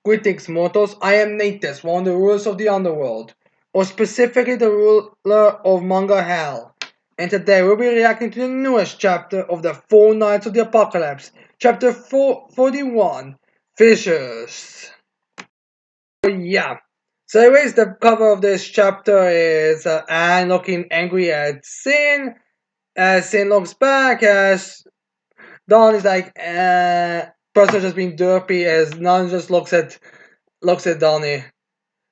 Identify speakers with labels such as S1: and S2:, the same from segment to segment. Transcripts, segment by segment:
S1: Greetings, mortals. I am Natus, one of the rulers of the underworld, or specifically the ruler of Manga Hell. And today we'll be reacting to the newest chapter of the Four Nights of the Apocalypse, chapter 41, Fissures. Yeah. So anyways, the cover of this chapter is Anne looking angry at Sin, as Sin looks back, as Dawn is like, person just being derpy, as Nun just looks at Donnie.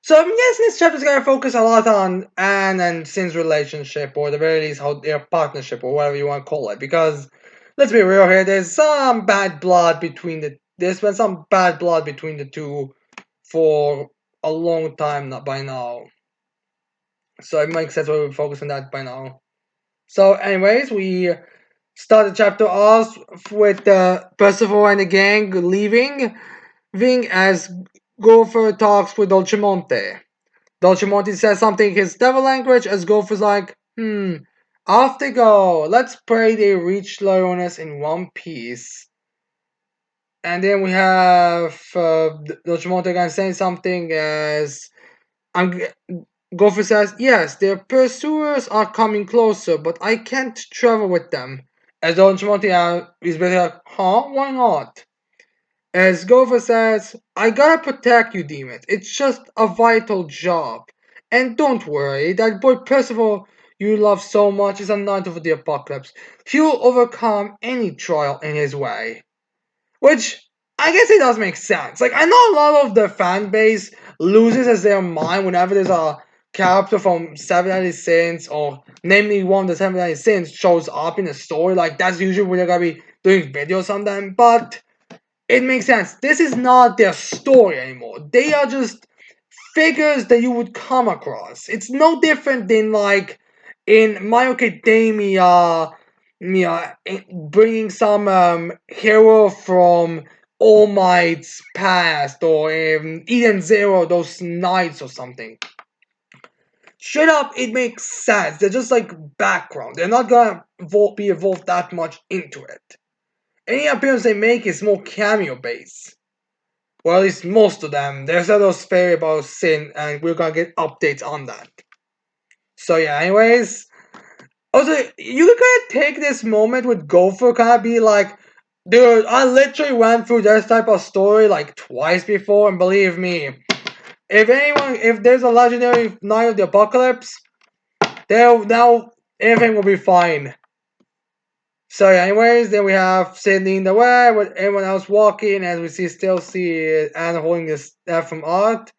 S1: So I'm guessing this chapter is gonna focus a lot on Anne and Sin's relationship, or at the very least, how their partnership, or whatever you want to call it. Because let's be real here, there's been some bad blood between the two for a long time by now. So it makes sense why we focus on that by now. So, anyways, we start the chapter off with Percival and the gang leaving as Gopher talks with Dolcemonte. Dolcemonte says something in his devil language as Gopher's like, off they go. Let's pray they reach Leonis in one piece. And then we have Dolcemonte again saying something as I'm Gopher says, yes, their pursuers are coming closer, but I can't travel with them. As Dolcemonte is basically like, huh? Why not? As Gopher says, I gotta protect you, demons. It's just a vital job. And don't worry, that boy Percival you love so much is a knight of the apocalypse. He'll overcome any trial in his way. Which, I guess it does make sense. Like, I know a lot of the fan base loses as their mind whenever there's a character from Seven Deadly Sins, or namely one of the Seven Deadly Sins, shows up in a story. Like, that's usually when they're gonna be doing videos on them. But it makes sense. This is not their story anymore. They are just figures that you would come across. It's no different than like in My Academia, bringing some hero from All Might's past, or Eden Zero, those knights or something. Straight up, it makes sense. They're just like background. They're not gonna be involved that much into it. Any appearance they make is more cameo based. Well, at least most of them. There's a those fairy about Sin, and we're gonna get updates on that. So yeah, anyways. Also, you could take this moment with Gopher, kind of be like, dude, I literally went through this type of story like twice before, and believe me, if there's a legendary Knight of the Apocalypse, now everything will be fine. So yeah, anyways, then we have Sid leading the way with everyone else walking, as we still see Anna holding this staff from Art.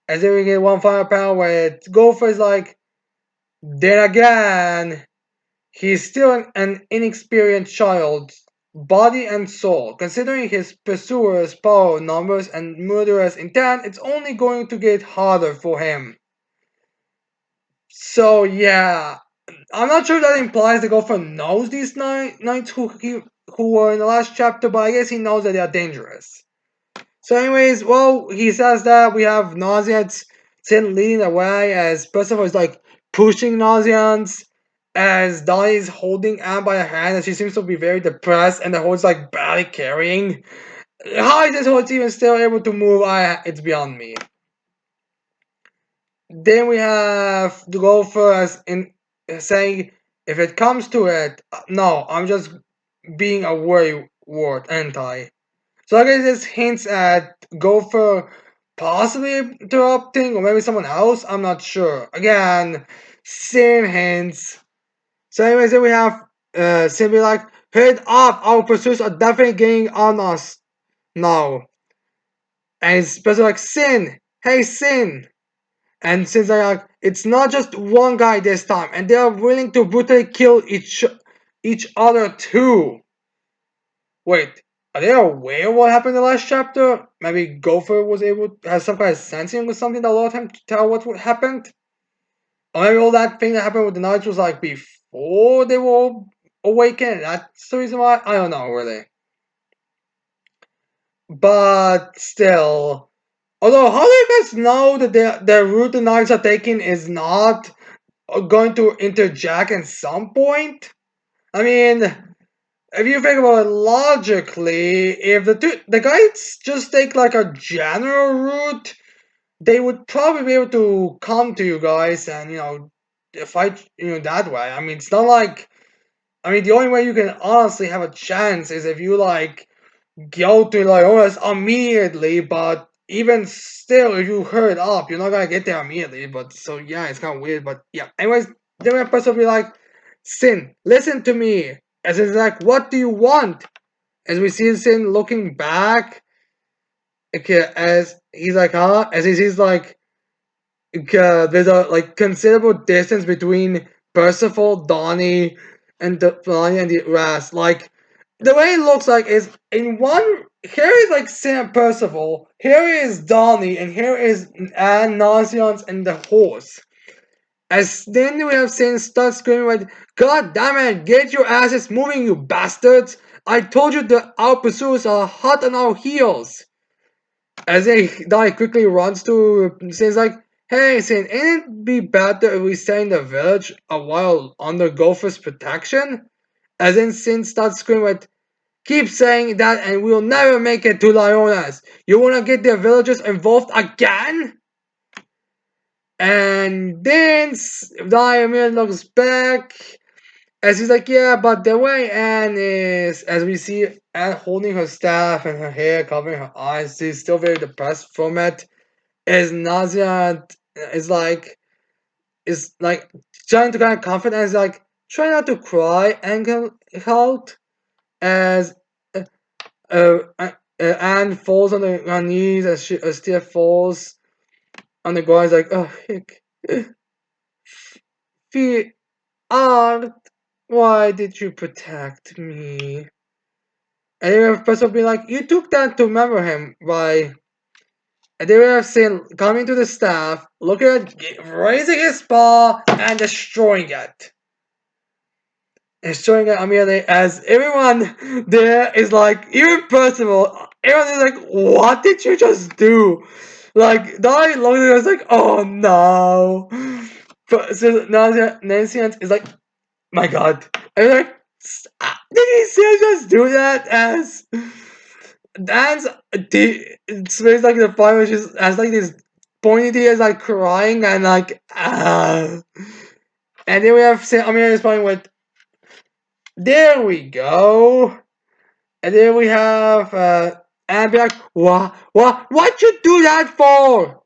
S1: As then we get one final panel where Gopher is like, then again, he's still an inexperienced child, body and soul. Considering his pursuers' power, numbers, and murderous intent, it's only going to get harder for him. So yeah, I'm not sure that implies the Gopher knows these knights who were in the last chapter, but I guess he knows that they are dangerous. So, anyways, well, he says that we have Nauseans Sin leading the way as Percival is like pushing Nauseans, as Dolly is holding Anne by the hand, and she seems to be very depressed, and the horse like barely carrying. How is this horse even still able to move? It's beyond me. Then we have the Gopher as in saying, if it comes to it, no, I'm just being a worry word, anti. So I guess this hints at Gopher possibly interrupting, or maybe someone else. I'm not sure. Again, same hints. So anyways, then we have Sin be like, head up, our pursuits are definitely getting on us now. And it's basically like, Sin, hey Sin. And Sin's like, it's not just one guy this time, and they are willing to brutally kill each other too. Wait, are they aware of what happened in the last chapter? Maybe Gopher was able to have some kind of sensing or something that allowed him to tell what happened? Or maybe all that thing that happened with the Knights was like before they were all awakened. That's the reason why? I don't know, really. But still. Although, how do you guys know that the route the Knights are taking is not going to interject at some point? I mean, if you think about it logically, if the guys just take like a general route, they would probably be able to come to you guys and fight that way. I mean, it's not like the only way you can honestly have a chance is if you like go to Leonis immediately, but even still, if you hurry up, you're not gonna get there immediately. But so yeah, it's kind of weird. But yeah, anyways, then that person will be like, Sin, listen to me. As it's like, what do you want? As we see Sin looking back, okay, as he's like, huh? As he sees like, there's a like considerable distance between Percival, Donnie, and the rest. Like the way it looks like is in one here is like Sam Percival, here is Donnie, and here is Anne Nasians and the horse. As then we have Sin start screaming like, God damn it, get your asses moving, you bastards! I told you that our pursuers are hot on our heels. As Donnie quickly runs to Sin's like, hey Sin, ain't it be better if we stay in the village a while under Gopher's protection? As then Sin starts screaming like, keep saying that and we'll never make it to Lyonas. You wanna get the villagers involved again? And then Diamond looks back as he's like, yeah, but the way Anne is, as we see Anne holding her staff and her hair covering her eyes, she's still very depressed from it. As Nausea is like trying to kind of comfort and is like, try not to cry, and help as uh, uh, Anne falls on her knees as Steve falls on the ground. Is like, oh, hick. Fear art, why did you protect me? And they would have person be like, you took that to remember him, why? And they would have seen coming to the staff, looking at raising his paw and destroying it. Destroying it immediately as everyone there is like, even Percival, everyone is like, what did you just do? Like, Donnie looked at it was like, oh no. But so Nancy is like, my god. And like, did he seriously just do that? As Dan's it's like the part where she's has like this pointy ears like crying and like and then we have Amir responding with there we go. And then we have and be like, what'd you do that for?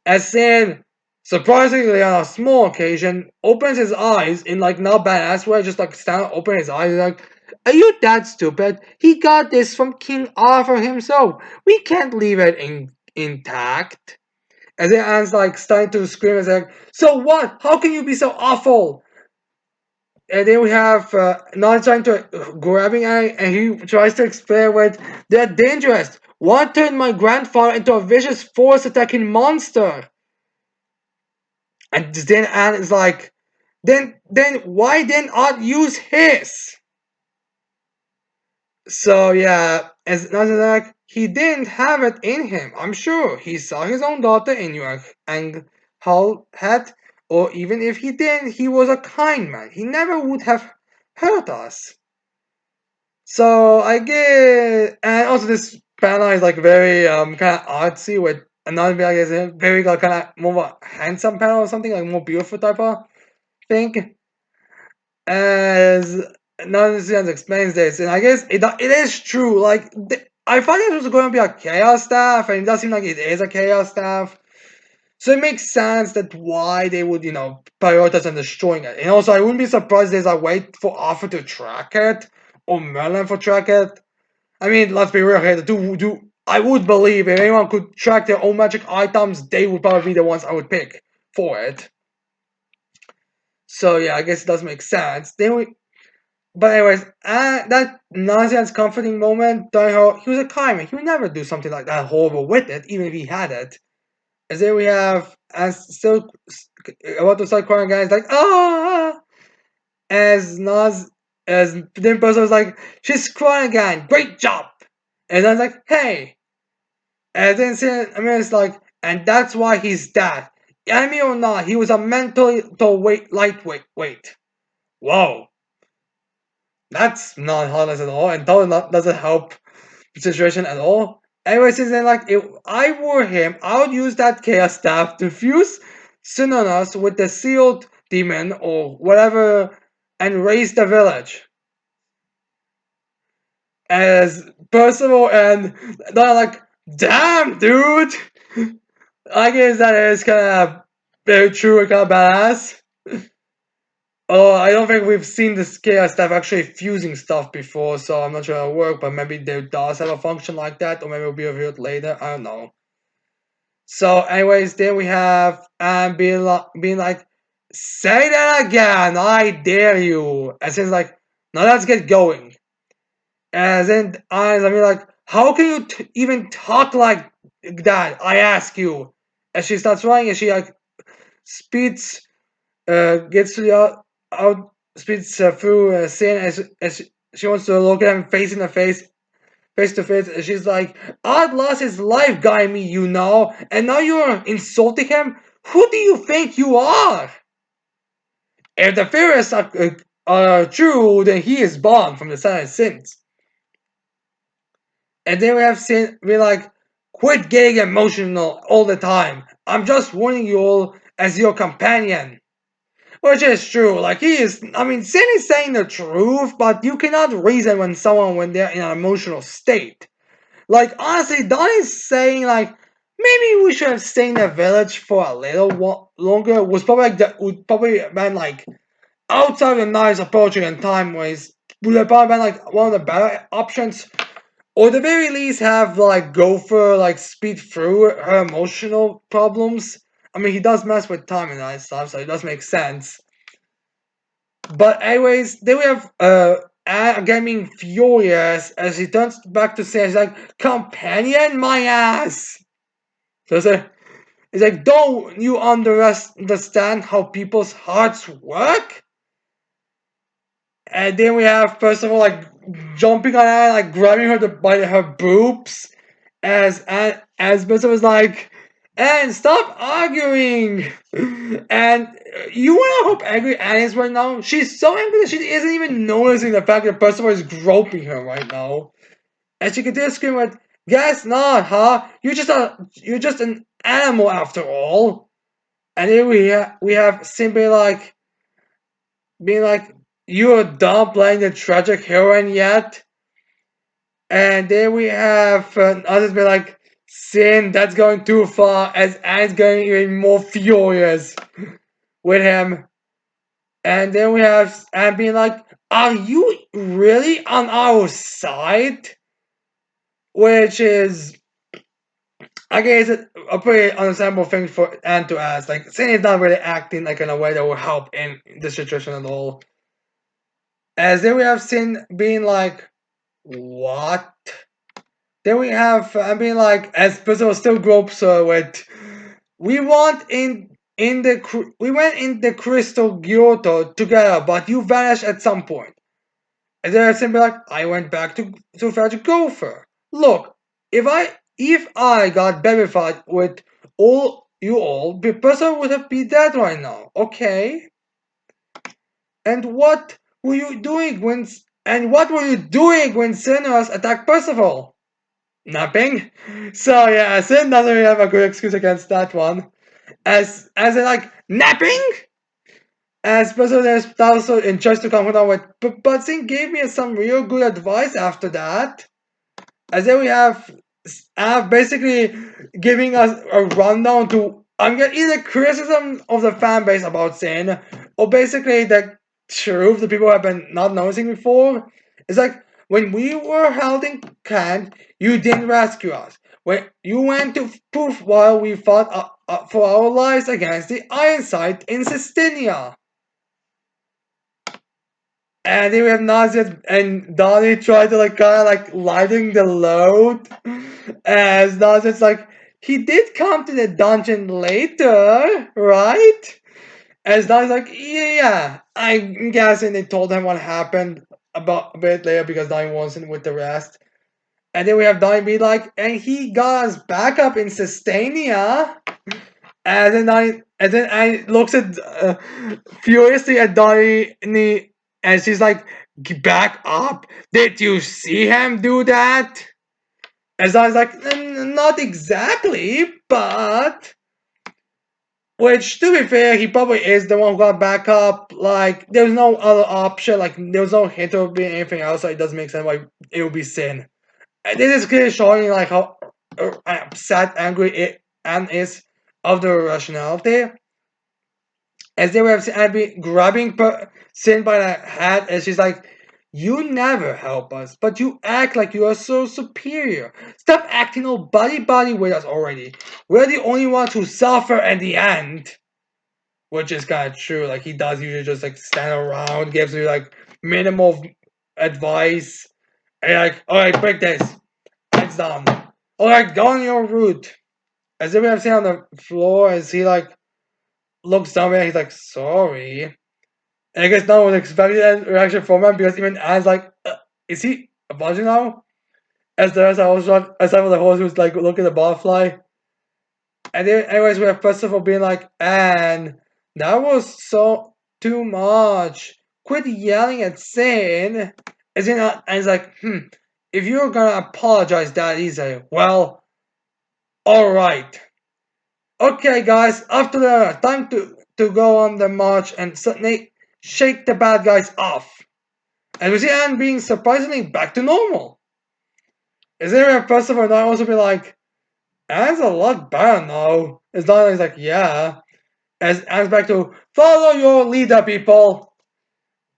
S1: As Sin, surprisingly on a small occasion, opens his eyes in like not badass way, just like stand open his eyes like, are you that stupid? He got this from King Arthur himself. We can't leave it intact. And then Anne's like starting to scream and like, so what? How can you be so awful? And then we have not trying to grabbing Anne, and he tries to explain what they're dangerous. One turned my grandfather into a vicious force attacking monster. And then Anne is like, then why didn't I use his? So yeah, as like he didn't have it in him. I'm sure he saw his own daughter in you and how had, or even if he didn't, he was a kind man. He never would have hurt us. So I get, and also this panel is like very kind of artsy with another like is a very like kind of more of a handsome panel or something like more beautiful type of thing. As Nonsense explains this, and I guess it is true. Like I thought it was going to be a chaos staff, and it does seem like it is a chaos staff. So it makes sense that why they would, prioritize on destroying it. And also, I wouldn't be surprised there's a way for Arthur to track it or Merlin for track it. I mean, let's be real here. I would believe if anyone could track their own magic items, they would probably be the ones I would pick for it. So yeah, I guess it does make sense. But anyways, that nonsense comforting moment, he was a kind man. He would never do something like that horrible with it, even if he had it. As then we have, as still about to start crying again, it's like, ah! As then person was like, she's crying again, great job! And I was like, hey! And then it's like, and that's why he's dead. Enemy or not, he was a mentally lightweight. Whoa. That's not harmless at all, and totally not doesn't help the situation at all. Anyway, since then, like if I were him, I would use that chaos staff to fuse Synonos with the sealed demon or whatever, and raise the village. As Percival and they're like, damn, dude. I guess that is kind of very true and kind of badass. Oh, I don't think we've seen the scale stuff actually fusing stuff before, so I'm not sure it'll work, but maybe there does have a function like that, or maybe it'll be revealed later. I don't know. So, anyways, then we have being like, say that again, I dare you. And she's like, now let's get going. And then I mean, like, how can you even talk like that? I ask you. And she starts running, and she like speeds gets to the out speeds through Sin as she wants to look at him face in the face to face. And she's like, "Odd lost his life, guy me, you know, and now you're insulting him. Who do you think you are? If the theories are true, then he is born from the silent sins." And then we have Sin be like, "Quit getting emotional all the time. I'm just warning you all as your companion." Which is true. Like he is. I mean, Sin is saying the truth, but you cannot reason when they're in an emotional state. Like honestly, Donnie's saying like maybe we should have stayed in the village for a little longer. Was probably like that would probably have been like outside the knives approaching and time ways would have probably been like one of the better options. Or at the very least have like Gopher like speed through her emotional problems. I mean, he does mess with time and that stuff, so it does make sense. But anyways, then we have Gaming furious as he turns back to say, he's like, companion my ass. So it's like, don't you understand how people's hearts work? And then we have first of all like jumping on her, like grabbing her by her boobs, as Bessa was like, and stop arguing. And you wanna hope angry Annie is right now? She's so angry that she isn't even noticing the fact that Percival is groping her right now. And she continues screaming like, guess not, huh? You're just an animal after all. And then we have simply like being like, you're done playing the tragic heroine yet? And then we have others be like, Sin, that's going too far, as Anne's going even more furious with him. And then we have Anne being like, are you really on our side? Which is, I guess, a pretty understandable thing for Anne to ask. Like, Sin is not really acting like in a way that will help in this situation at all. As then we have Sin being like, what? Then we have I mean like as Brazil still gropes with we want we went in the crystal Kyoto together, but you vanished at some point. And then I simply like I went back to fetch Gopher. Look, if I got babyfied with all, the person would have been dead right now. Okay. And what were you doing when sinners attacked Percival? Napping. So yeah, Sin doesn't really have a good excuse against that one. As in like napping? As person there's also in just to come down with but Sin gave me some real good advice after that. As then we have basically giving us a rundown to I'm getting either criticism of the fan base about Sin or basically the truth the people have been not noticing before. It's like when we were held in camp, you didn't rescue us. When you went to Poof while we fought for our lives against the Ironsight in Sistinia. And then we have Nausea and Donnie tried to like kind of like lighten the load. As Nausea's like, he did come to the dungeon later, right? As Donnie's like, yeah, I'm guessing they told him what happened about a bit later because Donnie wasn't with the rest. And then we have Donnie be like, and he got us back up in Sustainia. And then I looks at furiously at Donnie, and she's like, back up. Did you see him do that? As I was like, not exactly, but. Which, to be fair, he probably is the one who got back up. Like, there's no other option. Like, there's no hint of being anything else. So it doesn't make sense why it would be Sin. And this is clearly showing like how upset, angry Anne is of the rationality. As they were Abby grabbing Sin by the hat, and she's like, "You never help us, but you act like you are so superior. Stop acting all buddy with us already. We're the only ones who suffer at the end." Which is kind of true. Like, he does usually just like stand around, gives you like minimal advice, and you're like, "All right, break this. It's done. All right, go on your route." As if we have seen on the floor, as he like looks down there, he's like, "Sorry." And I guess no one expected that reaction from him because even Anne's like, "Is he apologizing now?" As the rest of the horse, aside from the horse who's like looking at the butterfly. And then, anyways, we have Percival being like, "Anne, that was so too much. Quit yelling at Sin." As in, and he's like, if you're gonna apologize that easy, well, alright. Okay, guys, after the time to go on the march and suddenly shake the bad guys off. And we see Anne being surprisingly back to normal. Is there a person who not also be like, Anne's a lot better now? It's not like, yeah. As Anne's back to follow your leader, people.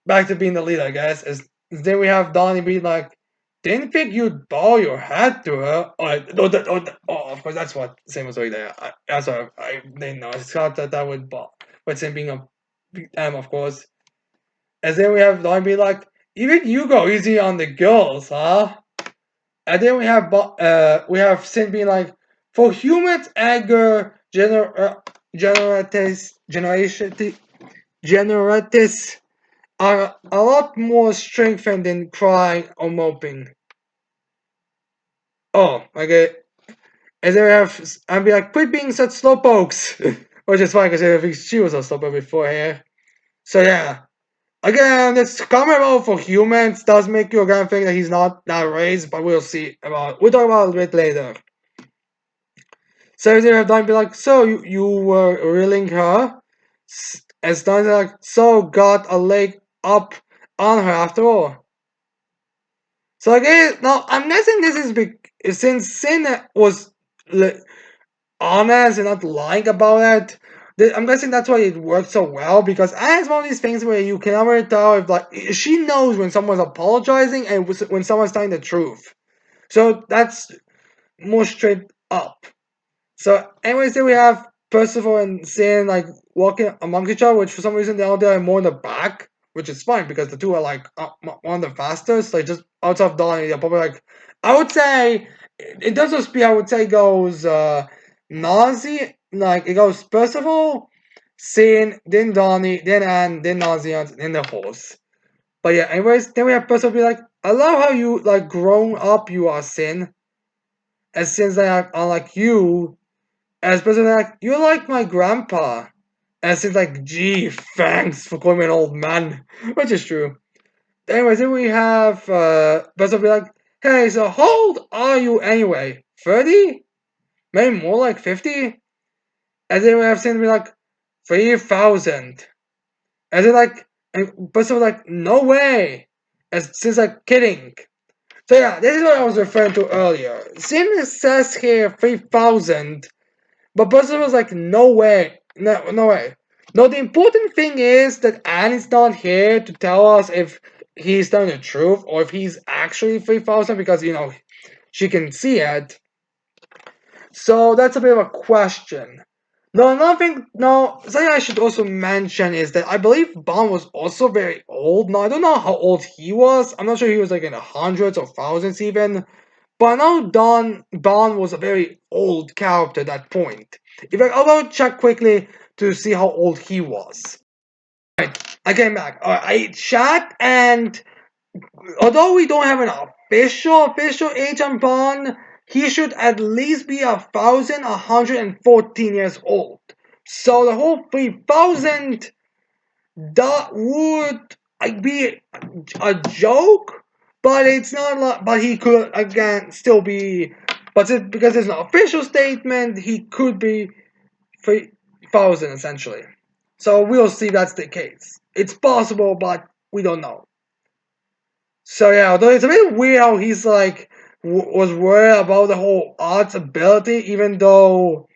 S1: Back to being the leader, I guess. As then we have Donnie being like, didn't think you'd bow your head to her. Of course, that's what Sam was already there. That's what I didn't know. It's not that would bow. But Sam being a of course. And then we have Donnie being like, even you go easy on the girls, huh? And then we have Sin being like, for humans, anger, generatives are a lot more strengthened than crying or moping. Oh, okay. And then we have, and be like, quit being such slowpokes! Which is fine because I think she was a slowpoke before here. So yeah. Again, this comment about for humans does make you again think that he's not that raised, but we'll see about, we'll talk about it a bit later. So they have done be like, so you were reeling her? As done like, so got a leg up on her after all. So again, now I'm guessing this is since Sin was honest and not lying about it. I'm guessing that's why it worked so well because it's one of these things where you can never tell if like she knows when someone's apologizing and when someone's telling the truth. So that's more straight up. So, anyways, then we have Percival and Sin like walking among each other, which for some reason they're more in the back, which is fine because the two are like one of the fastest. Like just outside of Donnie, they're probably like I would say in terms of speed, I would say goes Nazi, like it goes Percival, Sin, then Donnie, then Anne, then Nazi, and then the horse. But yeah, anyways, then we have Percival be like, I love how you like grown up you are, Sin. And Sin's like you. And especially like, you're like my grandpa. And Sin's like, gee, thanks for calling me an old man. Which is true. Anyways, then we have Percival be like, hey, so how old are you anyway? 30? Maybe more like 50? And then we have Sin be like, 3,000. And then like, and Percival like, no way. And Sin's like, kidding. So yeah, this is what I was referring to earlier. Sin says here 3,000, but Percival was like, no way, no way. No, the important thing is that Anne is not here to tell us if he's telling the truth or if he's actually 3,000 because, she can see it. So that's a bit of a question. No, another thing, no, something I should also mention is that I believe Bond was also very old. Now, I don't know how old he was. I'm not sure he was like in the hundreds or thousands even. But I know Bond was a very old character at that point. In fact, I'll go check quickly to see how old he was. Right, I came back. I checked, and although we don't have an official age on Bond, he should at least be 1,114 years old. So the whole 3,000 that would be a joke, but it's not like, but he could again still be, but because it's an official statement, he could be 3,000 essentially. So we'll see if that's the case. It's possible, but we don't know. So yeah, although it's a bit weird how he's like was worried about the whole art's ability, even though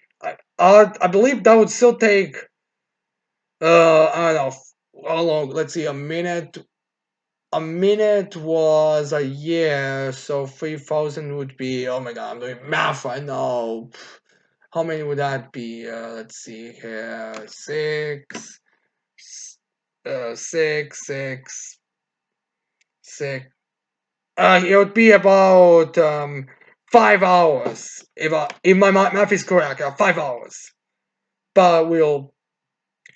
S1: art, I believe that would still take I don't know how long. Let's see, a minute. A minute was a year, so 3,000 would be. Oh my god, I'm doing math right now. How many would that be? Let's see here. Six, six. It would be about 5 hours if my math is correct. 5 hours, but we'll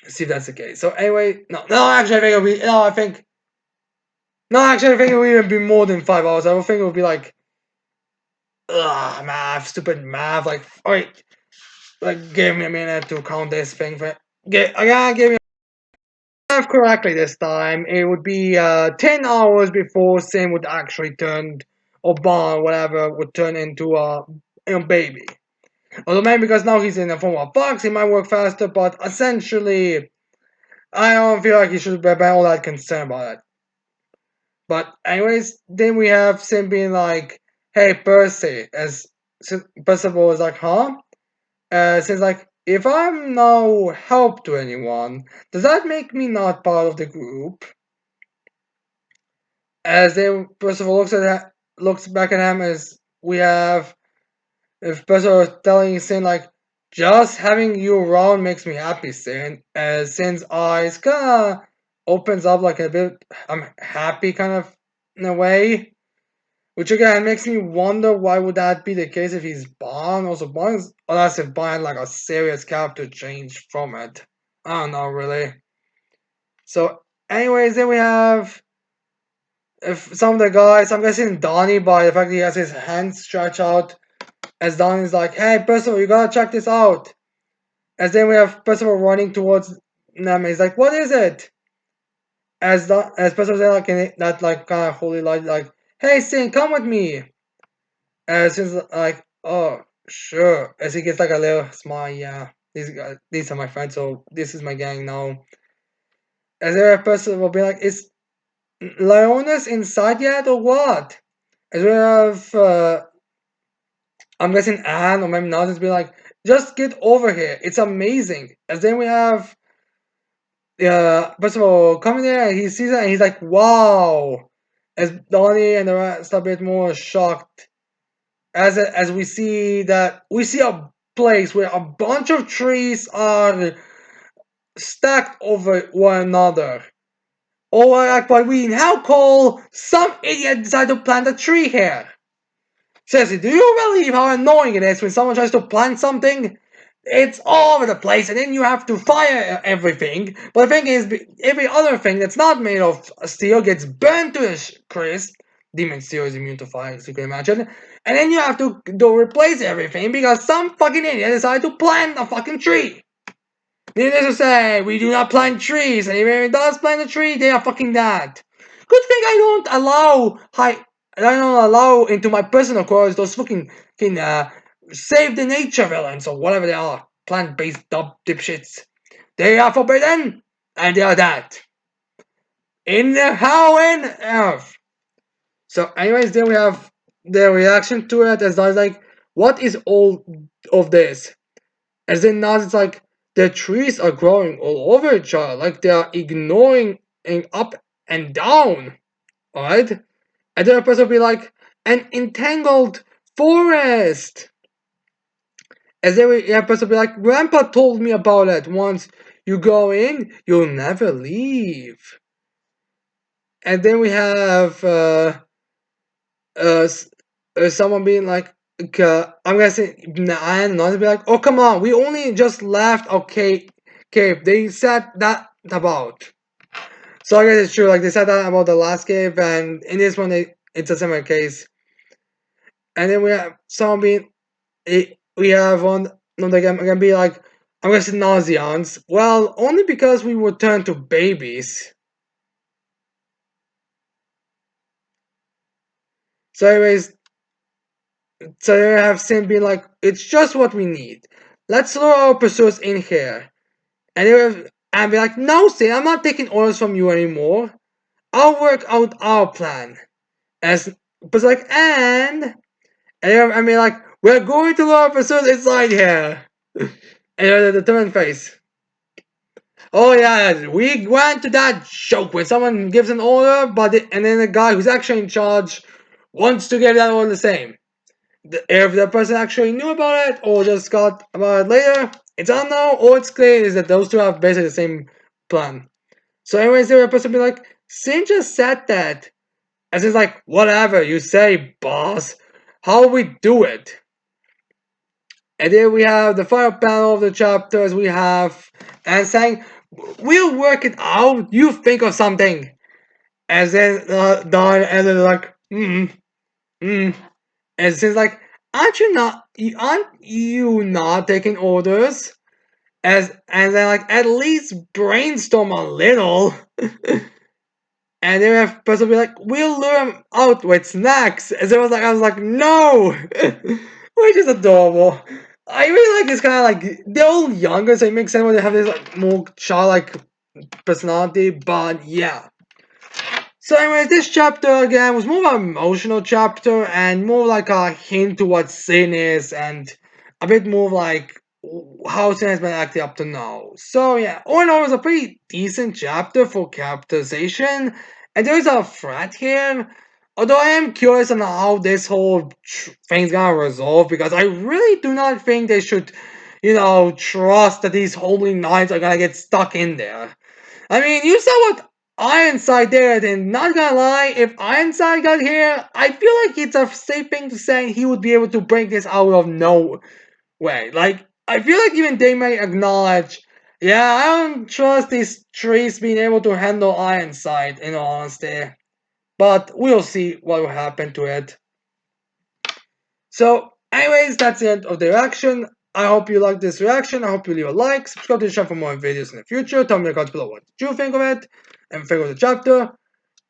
S1: see if that's the case. So anyway, no, actually, I think it'll be no. Actually, I think it would even be more than 5 hours. I would think it would be like, math, stupid math. Like, alright, like, give me a minute to count this thing. I gotta give me math correctly this time. It would be 10 hours before Sin would actually turn, or Bond, whatever, would turn into a baby. Although maybe because now he's in the form of fox, he might work faster, but essentially, I don't feel like he should be all that concerned about it. But anyways, then we have Sim being like, "Hey Percy," as Percival is like, "Huh?" Since like, if I'm no help to anyone, does that make me not part of the group? As then Percival looks back at him as we have, if Percival is telling Sin like, "Just having you around makes me happy," Sin. As Sin's eyes kinda opens up like a bit, I'm happy kind of in a way. Which again makes me wonder why would that be the case if he's Bond. Also, Bond is, unless if Bond had like a serious character change from it. I don't know really. So, anyways, then we have if some of the guys. I'm guessing Donnie by the fact that he has his hands stretched out. As Donnie's like, "Hey, Percival, you gotta check this out." As then we have Percival running towards them. He's like, "What is it?" As Percival's like in that like kind of holy light, like, "Hey, Sin, come with me." Since like, oh sure, as he gets like a little smile, yeah, these are my friends, so this is my gang now. As there a person will be like, is Leonis inside yet or what? As we have, I'm guessing Anne or maybe Naz be like, just get over here, it's amazing. As then we have, first of all, coming there and he sees it and he's like, wow. As Donnie and the rest are a bit more shocked as we see a place where a bunch of trees are stacked over one another. Or like what we now call some idiot decided to plant a tree here. Seriously, do you believe how annoying it is when someone tries to plant something? It's all over the place, and then you have to fire everything. But the thing is, every other thing that's not made of steel gets burnt to a crisp. Demon steel is immune to fire, as you can imagine. And then you have to go replace everything because some fucking idiot decided to plant a fucking tree. Needless to say, we do not plant trees, and if anyone does plant a tree, they are fucking dead. Good thing I don't allow into my personal quarters those fucking save the nature villains or whatever they are, plant-based dipshits. They are forbidden, and they are dead. In the hell in earth. So, anyways, then we have the reaction to it as I was like, what is all of this? As then now it's like the trees are growing all over each other, like they are ignoring and up and down. Alright? And then a person will be like, an entangled forest. As then a person will be like, Grandpa told me about it. Once you go in, you'll never leave. And then we have uh, someone being like, I'm gonna say, and not be like, oh come on, we only just left our cave. They said that about. So I guess it's true. Like they said that about the last cave, and in this one, it's a similar case. And then we have someone being, we have one. No, they can be like, I'm gonna say Nauseans. Well, only because we were turned to babies. So anyways, so you have Sin being like, it's just what we need. Let's throw our pursuers in here. And they will and be like, no, Sin, I'm not taking orders from you anymore. I'll work out our plan. As but like, and I mean like, we're going to lure our pursuers inside here. And the turn face. Oh yeah, we went to that joke when someone gives an order, and then the guy who's actually in charge wants to give that order the same. If the person actually knew about it or just got about it later, it's unknown or it's clear is that those two have basically the same plan. So anyways, the person be like, Sin just said that. And Sin's like, whatever you say, boss. How we do it? And then we have the final panel of the chapters we have and saying, we'll work it out. You think of something. And then Don and then like, And Sin's like, aren't you not taking orders? And then like at least brainstorm a little. And then we have person be like, we'll lure him out with snacks. And so I was like, no, which is adorable. I really like this kind of like they're all younger, so it makes sense when they have this like more childlike personality. But yeah. So anyways, this chapter again was more of an emotional chapter and more like a hint to what sin is and a bit more like how sin has been acting up to now. So yeah, all in all, it was a pretty decent chapter for characterization, and there is a threat here. Although I am curious on how this whole thing's gonna resolve because I really do not think they should, trust that these holy knights are gonna get stuck in there. I mean, you saw what Ironside did, and not gonna lie, if Ironside got here, I feel like it's a safe thing to say he would be able to break this out of no way. Like, I feel like even they may acknowledge, yeah, I don't trust these trees being able to handle Ironside, in all honesty. But we'll see what will happen to it. So, anyways, that's the end of the reaction. I hope you liked this reaction. I hope you leave a like, subscribe to the channel for more videos in the future. Tell me in the comments below what you think of it and think of the chapter.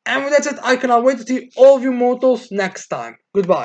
S1: And with that said, I cannot wait to see all of you mortals next time. Goodbye.